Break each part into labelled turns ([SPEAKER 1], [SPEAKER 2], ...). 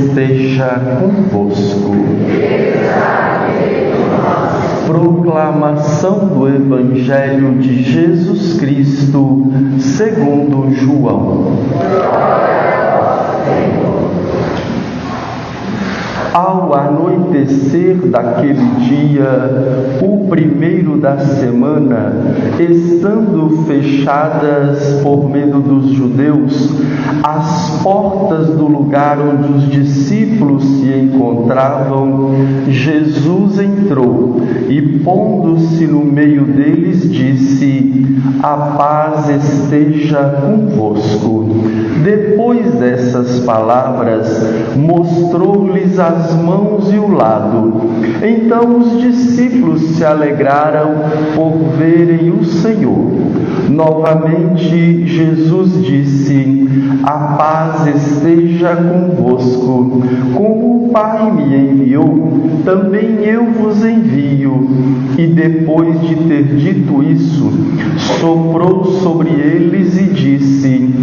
[SPEAKER 1] esteja convosco. Proclamação do Evangelho de Jesus Cristo, segundo João. Ao anoitecer daquele dia, o primeiro da semana, estando fechadas por medo dos judeus as portas do lugar onde os discípulos se encontravam, Jesus entrou e, pondo-se no meio deles, disse: "A paz esteja convosco." Depois dessas palavras, mostrou-lhes as mãos e o lado. Então os discípulos se alegraram por verem o Senhor. Novamente Jesus disse: "A paz esteja convosco. Como o Pai me enviou, também eu vos envio." E depois de ter dito isso, soprou sobre eles e disse: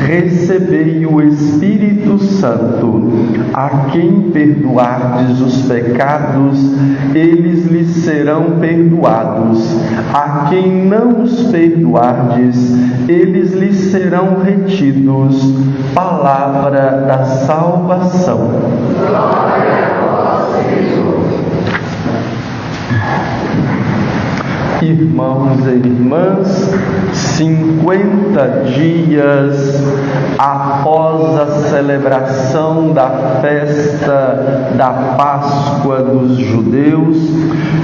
[SPEAKER 1] "Recebei o Espírito Santo. A quem perdoardes os pecados, eles lhes serão perdoados. A quem não os perdoardes, eles lhes serão retidos." Palavra da salvação. Glória a vós, Senhor. Irmãos e irmãs, 50 dias após a celebração da festa da Páscoa dos judeus,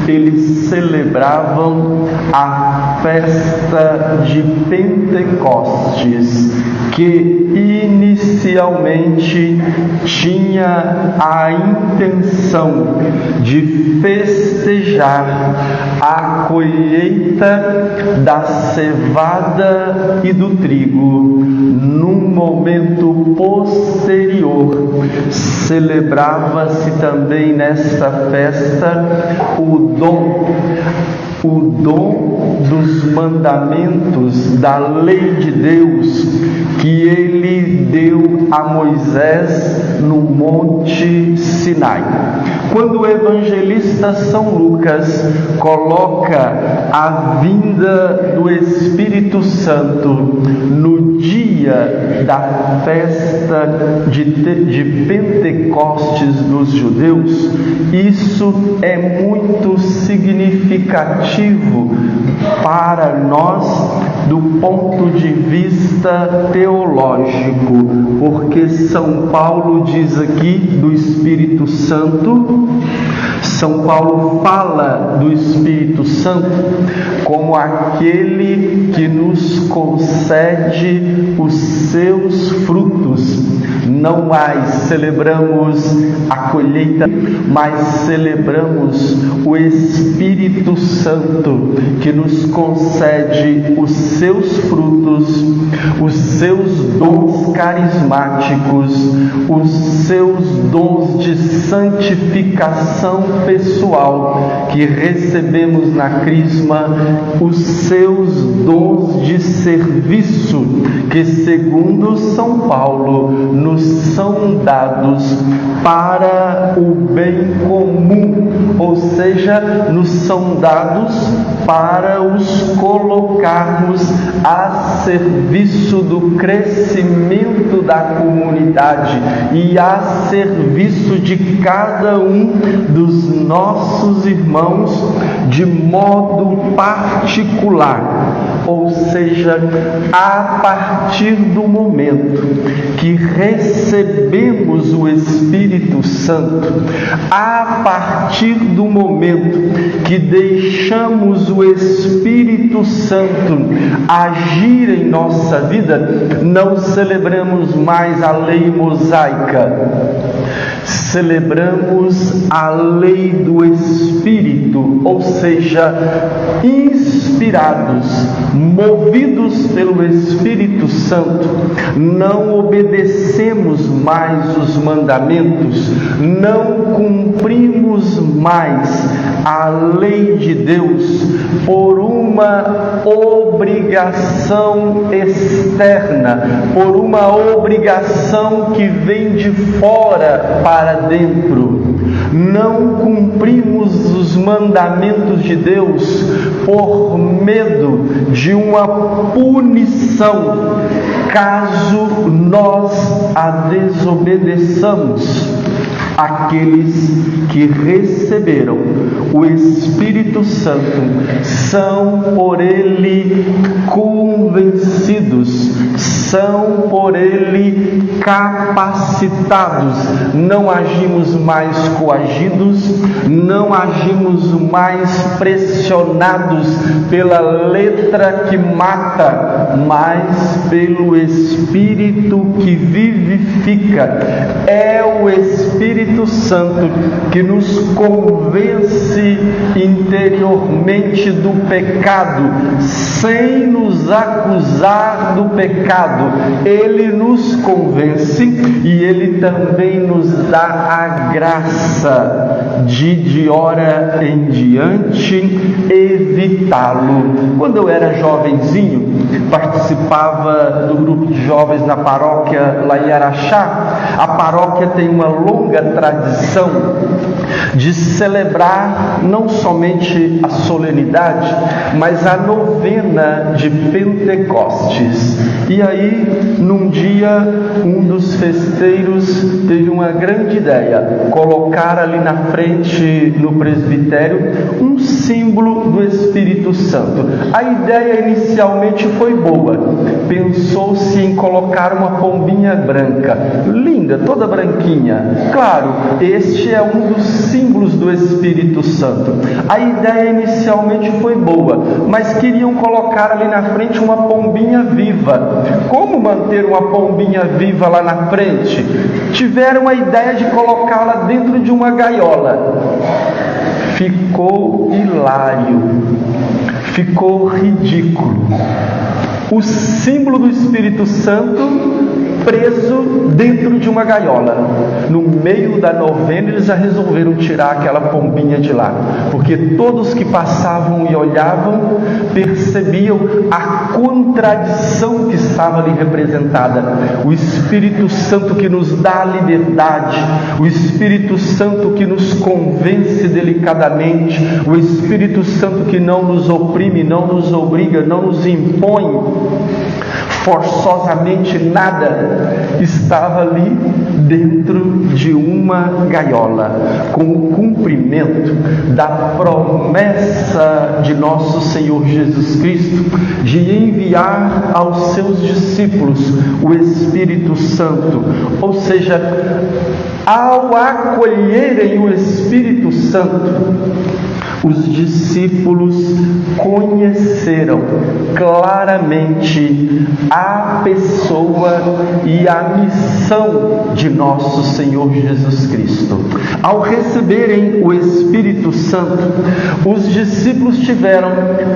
[SPEAKER 1] eles celebravam a festa de Pentecostes, que inicialmente tinha a intenção de festejar a colheita da cevada e do trigo. Num momento posterior, celebrava-se também nesta festa o dom dos mandamentos da lei de Deus, que ele deu a Moisés no Monte Sinai. Quando o evangelista São Lucas coloca a vinda do Espírito Santo no dia da festa de Pentecostes dos judeus, isso é muito significativo para nós do ponto de vista teológico, porque São Paulo diz aqui do Espírito Santo. São Paulo fala do Espírito Santo como aquele que nos concede os seus frutos. Não mais celebramos a colheita, mas celebramos o Espírito Santo que nos concede os seus frutos, os seus dons carismáticos, os seus dons de santificação pessoal que recebemos na Crisma, os seus dons de serviço que, segundo São Paulo, nos são dados para o bem comum, ou seja, nos são dados para os colocarmos a serviço do crescimento da comunidade e a serviço de cada um dos nossos irmãos de modo particular. Ou seja, a partir do momento que recebemos o Espírito Santo, a partir do momento que deixamos o Espírito Santo agir em nossa vida, não celebramos mais a lei mosaica, celebramos a lei do Espírito, ou seja, inspirados, movidos pelo Espírito Santo, não obedecemos mais os mandamentos, não cumprimos mais a lei de Deus, por uma obrigação externa, por uma obrigação que vem de fora para dentro. Não cumprimos os mandamentos de Deus por medo de uma punição, caso nós a desobedeçamos. Aqueles que receberam o Espírito Santo são por Ele convencidos, são por Ele capacitados. Não agimos mais coagidos, não agimos mais pressionados pela letra que mata, mas pelo Espírito que vivifica. É o Espírito Santo que nos convence interiormente do pecado, sem nos acusar do pecado. Ele nos convence e Ele também nos dá a graça de hora em diante evitá-lo. Quando eu era jovenzinho, participava do grupo de jovens na paróquia lá em Araxá. A paróquia tem uma longa tradição de celebrar não somente a solenidade, mas a novena de Pentecostes. E aí, num dia, um dos festeiros teve uma grande ideia: colocar ali na frente, no presbitério, um símbolo do Espírito Santo. A ideia inicialmente foi boa. Pensou-se em colocar uma pombinha branca, linda, toda branquinha. Claro, este é um dos símbolos do Espírito Santo. A ideia inicialmente foi boa, mas queriam colocar ali na frente uma pombinha viva. Como manter uma pombinha viva lá na frente? Tiveram a ideia de colocá-la dentro de uma gaiola. Ficou hilário, ficou ridículo. O símbolo do Espírito Santo preso dentro de uma gaiola. No meio da novena, eles já resolveram tirar aquela pombinha de lá, porque todos que passavam e olhavam percebiam a contradição que estava ali representada. O Espírito Santo que nos dá a liberdade, o Espírito Santo que nos convence delicadamente, o Espírito Santo que não nos oprime, não nos obriga, não nos impõe forçosamente nada, estava ali dentro de uma gaiola, com o cumprimento da promessa de nosso Senhor Jesus Cristo de enviar aos seus discípulos o Espírito Santo. Ou seja, ao acolherem o Espírito Santo, os discípulos conheceram claramente a pessoa e a missão de nosso Senhor Jesus Cristo. Ao receberem o Espírito Santo, os discípulos tiveram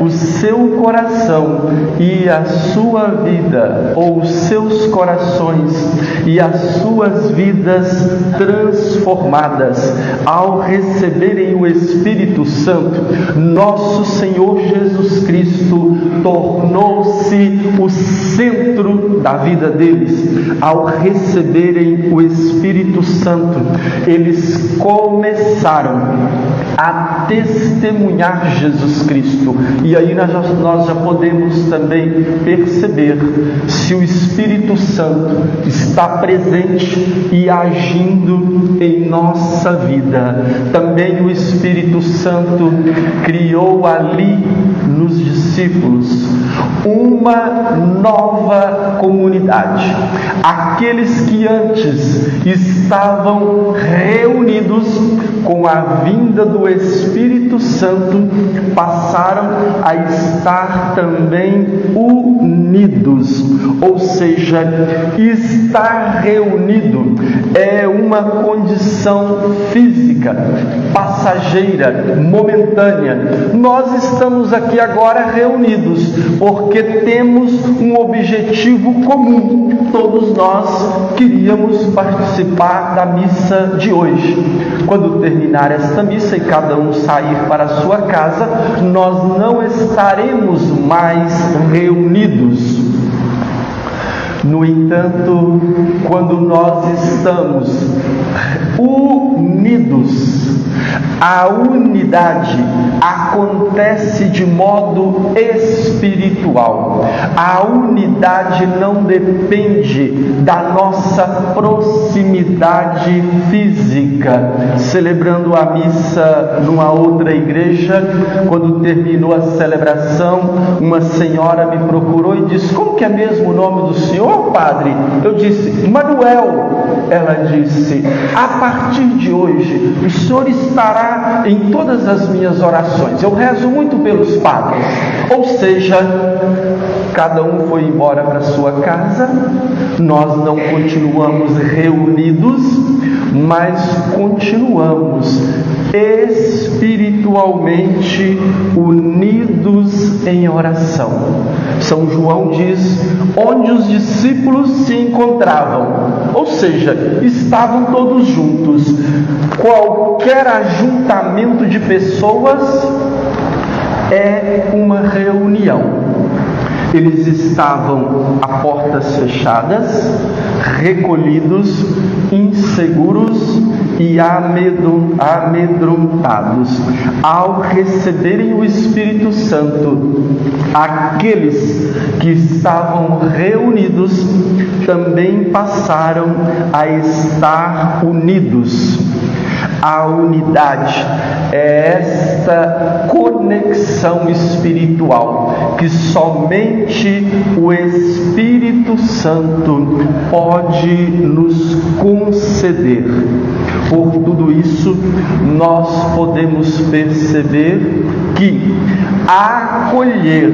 [SPEAKER 1] o seu coração e a sua vida, ou os seus corações e as suas vidas transformadas. Ao receberem o Espírito Santo, nosso Senhor Jesus Cristo tornou-se o centro da vida deles. Ao receberem o Espírito Santo, eles começaram a testemunhar Jesus Cristo. E aí nós já podemos também perceber se o Espírito Santo está presente e agindo em nossa vida. Também o Espírito Santo criou ali nos discípulos uma nova comunidade. Aqueles que antes estavam reunidos, com a vinda do Espírito Santo, passaram a estar também unidos. Ou seja, estar reunido é uma condição física, passageira, momentânea. Nós estamos aqui agora reunidos porque temos um objetivo comum. Todos nós queríamos participar da missa de hoje. Quando terminamos terminar esta missa e cada um sair para a sua casa, nós não estaremos mais reunidos. No entanto, quando nós estamos unidos, a unidade acontece de modo espiritual. A unidade não depende da nossa proximidade física. Celebrando a missa numa outra igreja, quando terminou a celebração, uma senhora me procurou e disse: como que é mesmo o nome do senhor, padre? Eu disse: Manuel. Ela disse: a partir de hoje o senhor estará em todas as minhas orações. Eu rezo muito pelos padres. Ou seja, cada um foi embora para sua casa, nós não continuamos reunidos, mas continuamos espiritualmente unidos em oração. São João diz: onde os discípulos se encontravam, ou seja, estavam todos juntos. Qualquer ajuntamento de pessoas é uma reunião. Eles estavam a portas fechadas, recolhidos, inseguros e amedrontados. Ao receberem o Espírito Santo, aqueles que estavam reunidos também passaram a estar unidos. A unidade é esta conexão espiritual que somente o Espírito Santo pode nos conceder. Por tudo isso, nós podemos perceber que acolher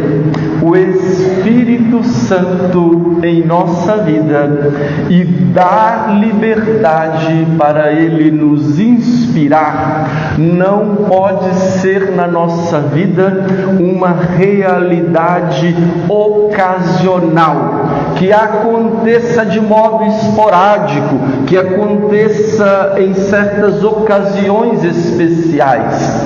[SPEAKER 1] o Espírito Santo em nossa vida e dar liberdade para Ele nos inspirar não pode ser na nossa vida uma realidade ocasional, que aconteça de modo esporádico, que aconteça em certas ocasiões especiais.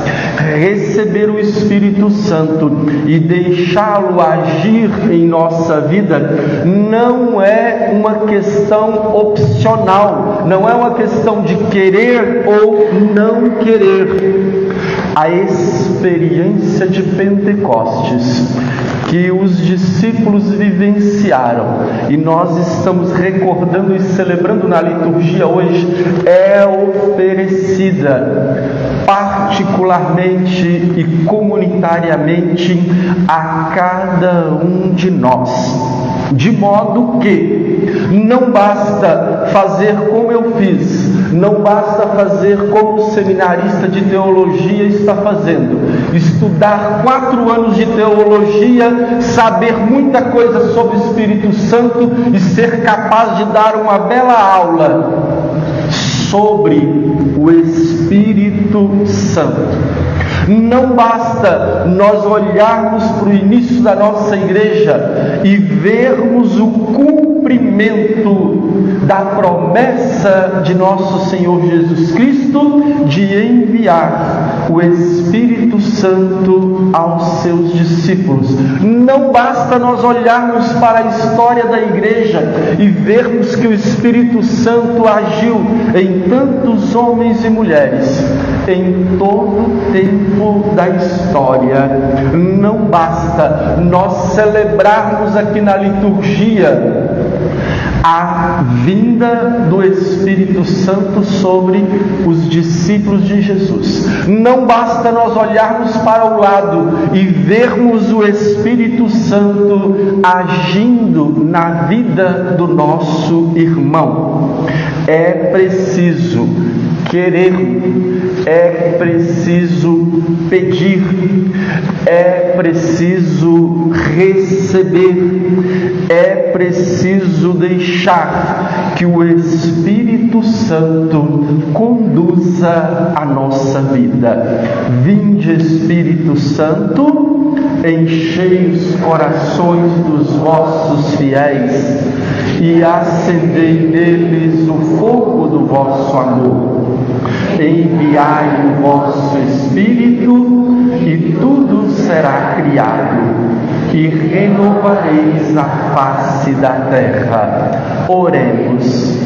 [SPEAKER 1] Receber o Espírito Santo e deixá-lo agir em nossa vida não é uma questão opcional, não é uma questão de querer ou não querer. A experiência de Pentecostes que os discípulos vivenciaram e nós estamos recordando e celebrando na liturgia hoje é oferecida particularmente e comunitariamente a cada um de nós. De modo que não basta fazer como eu fiz, não basta fazer como o seminarista de teologia está fazendo, estudar 4 anos de teologia, saber muita coisa sobre o Espírito Santo e ser capaz de dar uma bela aula sobre o Espírito Santo. Não basta nós olharmos para o início da nossa igreja e vermos o cumprimento da promessa de nosso Senhor Jesus Cristo de enviar o Espírito Santo aos seus discípulos. Não basta nós olharmos para a história da igreja e vermos que o Espírito Santo agiu em tantos homens e mulheres em todo o tempo da história. Não basta nós celebrarmos aqui na liturgia a vinda do Espírito Santo sobre os discípulos de Jesus. Não basta nós olharmos para o lado e vermos o Espírito Santo agindo na vida do nosso irmão. É preciso querer, é preciso pedir, é preciso receber, é preciso deixar que o Espírito Santo conduza a nossa vida. Vinde, Espírito Santo, enchei os corações dos vossos fiéis e acendei neles o fogo do vosso amor. enviai o vosso Espírito e tudo será criado, e renovareis a face da terra. Oremos.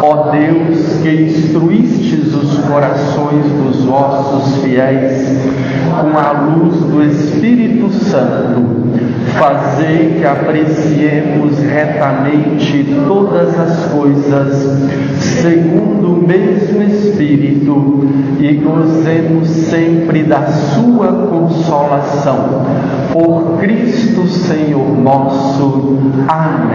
[SPEAKER 1] Ó Deus, que instruístes os corações dos vossos fiéis com a luz do Espírito Santo, fazei que apreciemos retamente todas as coisas segundo o mesmo Espírito e gozemos sempre da sua consolação. Por Cristo Senhor nosso. Amém.